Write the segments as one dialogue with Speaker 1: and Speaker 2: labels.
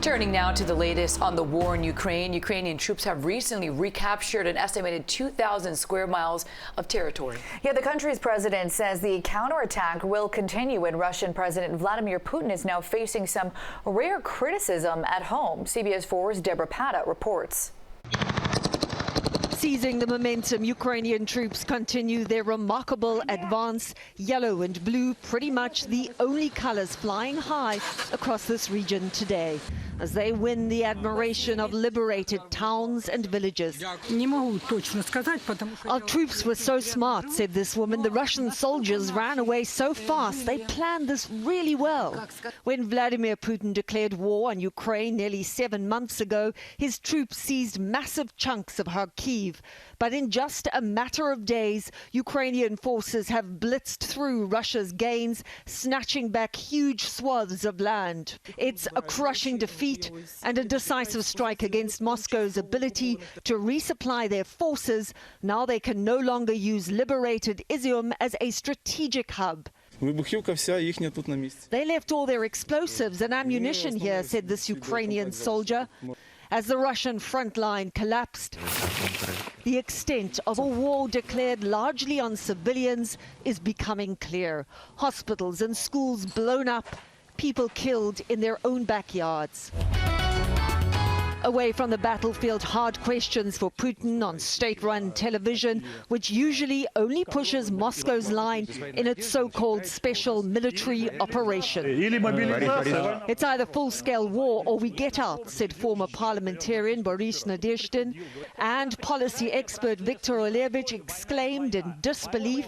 Speaker 1: Turning now to the latest on the war in Ukraine. Ukrainian troops have recently recaptured an estimated 2,000 square miles of territory.
Speaker 2: Yeah, the country's president says the counterattack will continue, and Russian President Vladimir Putin is now facing some rare criticism at home. CBS 4's Deborah Pata reports.
Speaker 3: Seizing the momentum, Ukrainian troops continue their remarkable advance. Yellow and blue, pretty much the only colors flying high across this region today, as they win the admiration of liberated towns and villages. Our troops were so smart, said this woman. The Russian soldiers ran away so fast. They planned this really well. When Vladimir Putin declared war on Ukraine nearly 7 months ago, his troops seized massive chunks of Kharkiv. But in just a matter of days, Ukrainian forces have blitzed through Russia's gains, snatching back huge swaths of land. It's a crushing defeat and a decisive strike against Moscow's ability to resupply their forces. Now they can no longer use liberated Izium as a strategic hub. They left all their explosives and ammunition here, said this Ukrainian soldier. As the Russian front line collapsed, the extent of a war declared largely on civilians is becoming clear. Hospitals and schools blown up, people killed in their own backyards. Away from the battlefield, hard questions for Putin on state-run television, which usually only pushes Moscow's line in its so-called special military operation. It's either full-scale war or we get out, said former parliamentarian Boris Nadezhdin, and policy expert Viktor Olevich exclaimed in disbelief.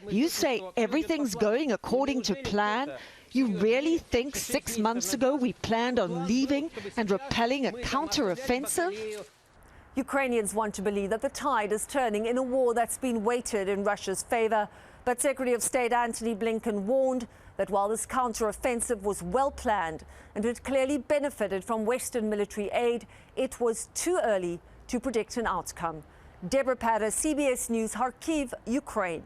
Speaker 3: You say everything's going according to plan? You really think 6 months ago we planned on leaving and repelling a counter-offensive?
Speaker 4: Ukrainians want to believe that the tide is turning in a war that's been weighted in Russia's favor. But Secretary of State Antony Blinken warned that while this counter-offensive was well planned and it clearly benefited from Western military aid, it was too early to predict an outcome. Deborah Pata, CBS News, Kharkiv, Ukraine.